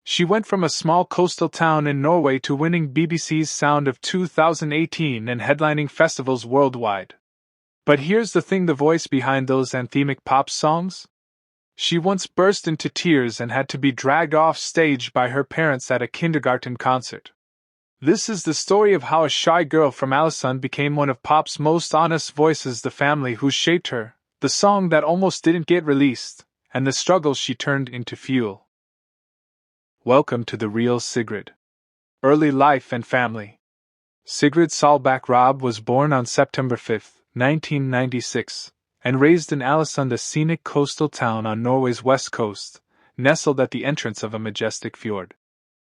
She went from a small coastal town in Norway to winning BBC's Sound of 2018 and headlining festivals worldwide. But here's the thing: the voice behind those anthemic pop songs? She once burst into tears and had to be dragged off stage by her parents at a kindergarten concert. This is the story of how a shy girl from Ålesund became one of pop's most honest voices, the family who shaped her, the song that almost didn't get released, and the struggles she turned into fuel. Welcome to the real Sigrid. Early life and family. Sigrid Solbakk Raabe was born on September 5, 1996, and raised in Ålesund, a scenic coastal town on Norway's west coast, nestled at the entrance of a majestic fjord.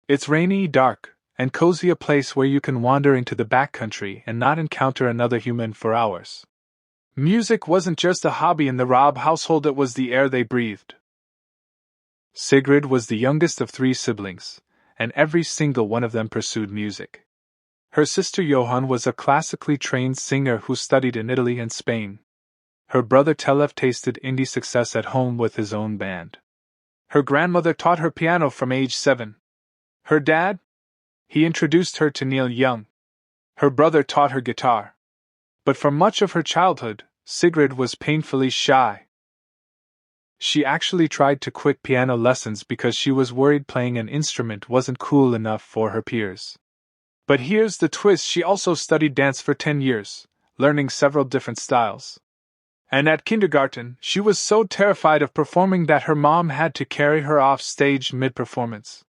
It's rainy, dark, and cozy, a place where you can wander into the backcountry and not encounter another human for hours. Music wasn't just a hobby in the Raabe household, it was the air they breathed. Sigrid was the youngest of 3 siblings, and every single one of them pursued music. Her sister Johan was a classically trained singer who studied in Italy and Spain. Her brother Tellef tasted indie success at home with his own band. Her grandmother taught her piano from age 7. Her dad? He introduced her to Neil Young. Her brother taught her guitar. But for much of her childhood, Sigrid was painfully shy. She actually tried to quit piano lessons because she was worried playing an instrument wasn't cool enough for her peers. But here's the twist: she also studied dance for 10 years, learning several different styles. And at kindergarten, she was so terrified of performing that her mom had to carry her off stage mid-performance.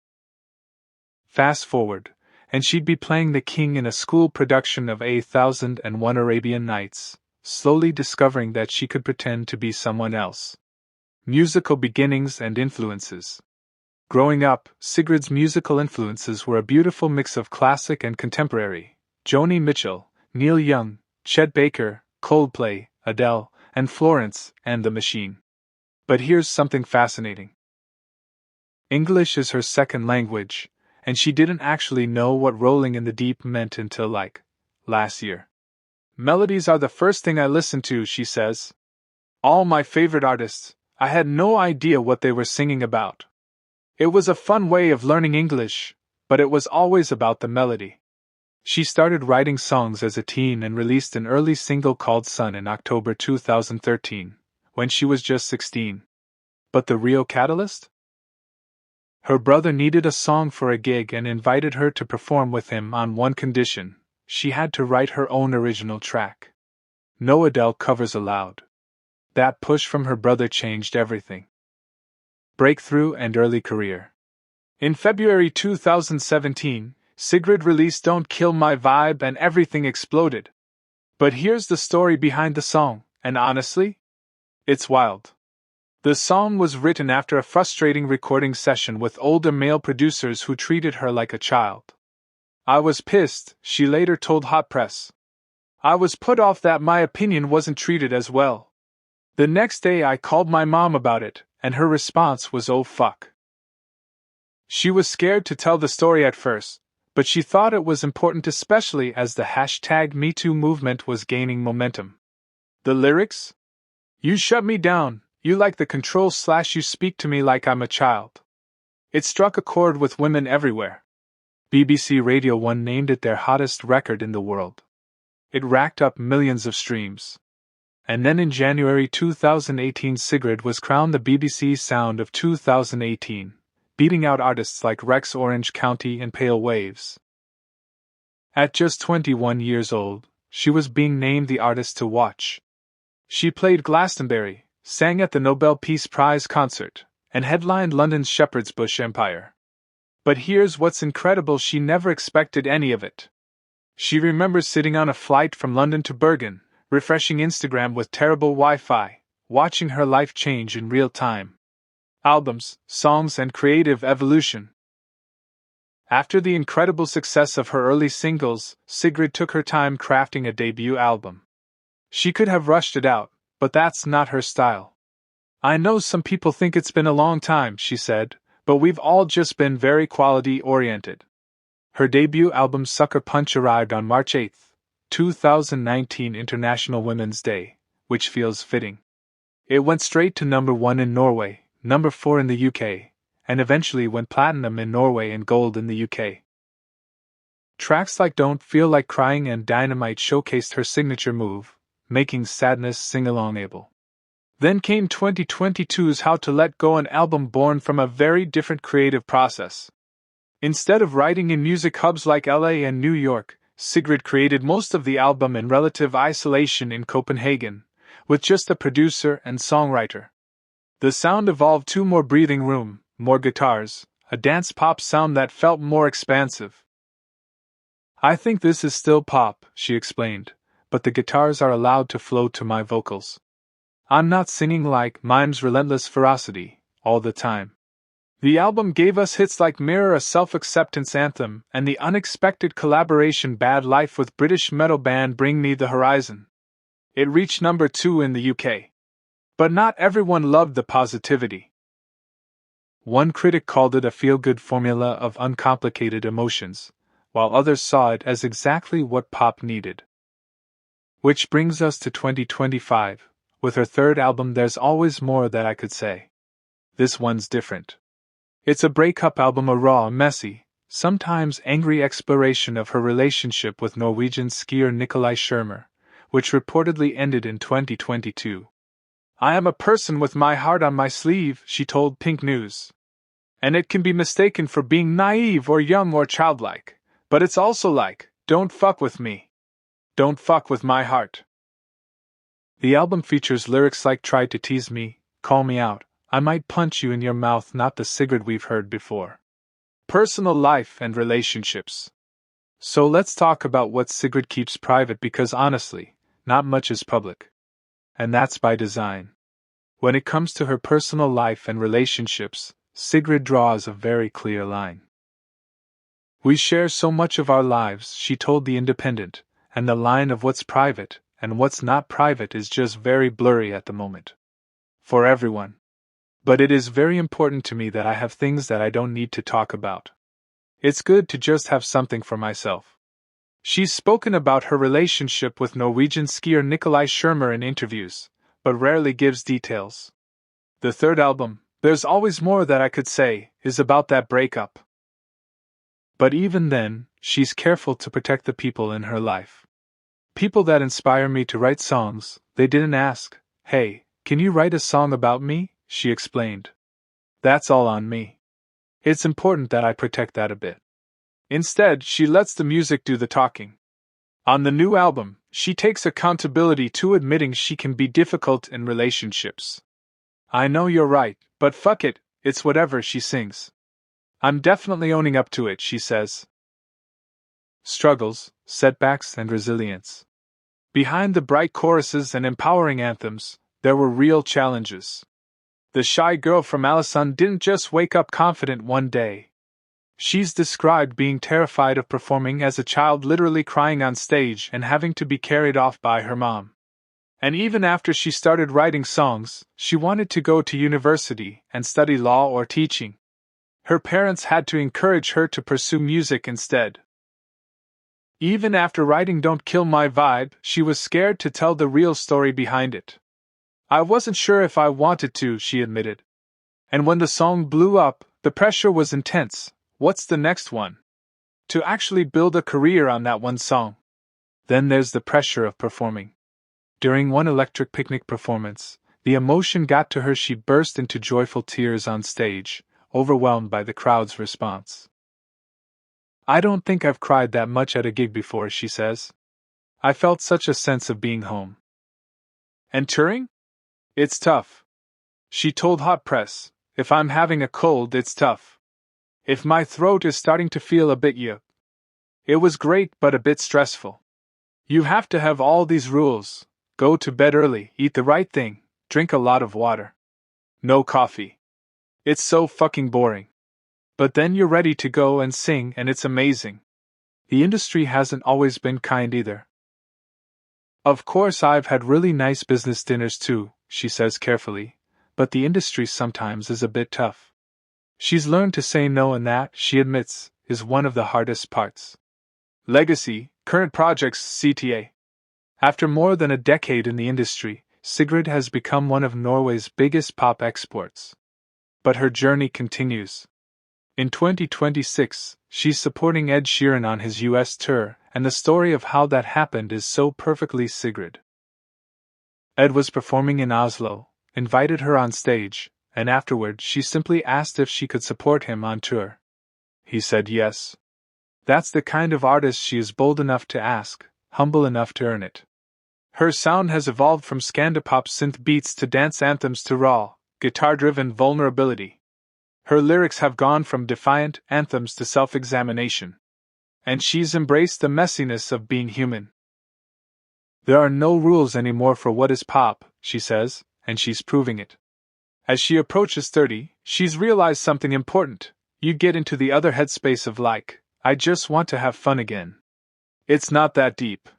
Fast forward, and she'd be playing the king in a school production of 1001 Arabian Nights, slowly discovering that she could pretend to be someone else. Musical beginnings and influences. Growing up, Sigrid's musical influences were a beautiful mix of classic and contemporary: Joni Mitchell, Neil Young, Chet Baker, Coldplay, Adele, and Florence and the Machine. But here's something fascinating. English is her second language, and she didn't actually know what rolling in the deep meant until last year. Melodies are the first thing I listened to, she says. All my favorite artists, I had no idea what they were singing about. It was a fun way of learning English, but it was always about the melody. She started writing songs as a teen and released an early single called Sun in October 2013, when she was just 16. But the real catalyst? Her brother needed a song for a gig and invited her to perform with him on one condition: she had to write her own original track. No Adele covers allowed. That push from her brother changed everything. Breakthrough and early career. In February 2017, Sigrid released Don't Kill My Vibe and everything exploded. But here's the story behind the song, and honestly, it's wild. The song was written after a frustrating recording session with older male producers who treated her like a child. I was pissed, she later told Hot Press. I was put off that my opinion wasn't treated as well. The next day I called my mom about it, and her response was, "Oh fuck." She was scared to tell the story at first, but she thought it was important, especially as the #MeToo movement was gaining momentum. The lyrics? You shut me down. You like the control / you speak to me like I'm a child. It struck a chord with women everywhere. BBC Radio 1 named it their hottest record in the world. It racked up millions of streams. And then in January 2018, Sigrid was crowned the BBC's Sound of 2018, beating out artists like Rex Orange County and Pale Waves. At just 21 years old, she was being named the artist to watch. She played Glastonbury, sang at the Nobel Peace Prize concert, and headlined London's Shepherd's Bush Empire. But here's what's incredible: she never expected any of it. She remembers sitting on a flight from London to Bergen, refreshing Instagram with terrible Wi-Fi, watching her life change in real time. Albums, songs, and creative evolution. After the incredible success of her early singles, Sigrid took her time crafting a debut album. She could have rushed it out, but that's not her style. I know some people think it's been a long time, she said, but we've all just been very quality-oriented. Her debut album Sucker Punch arrived on March 8, 2019, International Women's Day, which feels fitting. It went straight to #1 in Norway, #4 in the UK, and eventually went platinum in Norway and gold in the UK. Tracks like Don't Feel Like Crying and Dynamite showcased her signature move, making sadness sing-alongable. Then came 2022's How to Let Go, an album born from a very different creative process. Instead of writing in music hubs like LA and New York, Sigrid created most of the album in relative isolation in Copenhagen, with just a producer and songwriter. The sound evolved to more breathing room, more guitars, a dance pop sound that felt more expansive. I think this is still pop, she explained, but the guitars are allowed to flow to my vocals. I'm not singing like Mime's Relentless Ferocity all the time. The album gave us hits like Mirror, a self-acceptance anthem, and the unexpected collaboration Bad Life with British metal band Bring Me the Horizon. It reached number 2 in the UK. But not everyone loved the positivity. One critic called it a feel-good formula of uncomplicated emotions, while others saw it as exactly what pop needed. Which brings us to 2025. With her third album There's Always More That I Could Say. This one's different. It's a breakup album, a raw, messy, sometimes angry exploration of her relationship with Norwegian skier Nikolai Schirmer, which reportedly ended in 2022. I am a person with my heart on my sleeve, she told Pink News. And it can be mistaken for being naive or young or childlike, but it's also like, don't fuck with me. Don't fuck with my heart. The album features lyrics like try to tease me, call me out, I might punch you in your mouth, not the Sigrid we've heard before. Personal life and relationships. So let's talk about what Sigrid keeps private, because honestly, not much is public. And that's by design. When it comes to her personal life and relationships, Sigrid draws a very clear line. We share so much of our lives, she told The Independent, and the line of what's private and what's not private is just very blurry at the moment. For everyone. But it is very important to me that I have things that I don't need to talk about. It's good to just have something for myself. She's spoken about her relationship with Norwegian skier Nikolai Schirmer in interviews, but rarely gives details. The third album, There's Always More That I Could Say, is about that breakup. But even then, she's careful to protect the people in her life. People that inspire me to write songs. They didn't ask, hey, can you write a song about me? She explained. That's all on me. It's important that I protect that a bit. Instead, she lets the music do the talking. On the new album, she takes accountability to admitting she can be difficult in relationships. I know you're right, but fuck it, it's whatever, she sings. I'm definitely owning up to it, she says. Struggles, setbacks, and resilience. Behind the bright choruses and empowering anthems, there were real challenges. The shy girl from Ålesund didn't just wake up confident one day. She's described being terrified of performing as a child, literally crying on stage and having to be carried off by her mom. And even after she started writing songs, she wanted to go to university and study law or teaching. Her parents had to encourage her to pursue music instead. Even after writing Don't Kill My Vibe, she was scared to tell the real story behind it. I wasn't sure if I wanted to, she admitted. And when the song blew up, the pressure was intense. What's the next one? To actually build a career on that one song. Then there's the pressure of performing. During one Electric Picnic performance, the emotion got to her. She burst into joyful tears on stage, overwhelmed by the crowd's response. I don't think I've cried that much at a gig before, she says. I felt such a sense of being home. And touring? It's tough. She told Hot Press, if I'm having a cold, it's tough. If my throat is starting to feel a bit yuck. It was great but a bit stressful. You have to have all these rules. Go to bed early, eat the right thing, drink a lot of water. No coffee. It's so fucking boring. But then you're ready to go and sing and it's amazing. The industry hasn't always been kind either. Of course I've had really nice business dinners too, she says carefully, but the industry sometimes is a bit tough. She's learned to say no, and that, she admits, is one of the hardest parts. Legacy, current projects, CTA. After more than a decade in the industry, Sigrid has become one of Norway's biggest pop exports. But her journey continues. In 2026, she's supporting Ed Sheeran on his US tour, and the story of how that happened is so perfectly Sigrid. Ed was performing in Oslo, invited her on stage, and afterward she simply asked if she could support him on tour. He said yes. That's the kind of artist she is, bold enough to ask, humble enough to earn it. Her sound has evolved from scandapop synth beats to dance anthems to raw, guitar-driven vulnerability. Her lyrics have gone from defiant anthems to self-examination. And she's embraced the messiness of being human. There are no rules anymore for what is pop, she says, and she's proving it. As she approaches 30, she's realized something important. You get into the other headspace of like, I just want to have fun again. It's not that deep.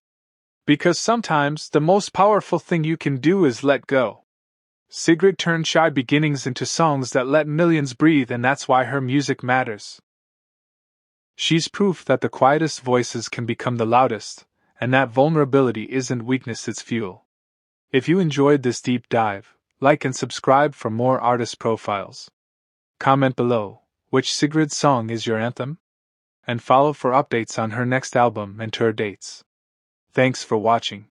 Because sometimes the most powerful thing you can do is let go. Sigrid turned shy beginnings into songs that let millions breathe, and that's why her music matters. She's proof that the quietest voices can become the loudest, and that vulnerability isn't weakness, it's fuel. If you enjoyed this deep dive, like and subscribe for more artist profiles. Comment below, which Sigrid song is your anthem? And follow for updates on her next album and tour dates. Thanks for watching.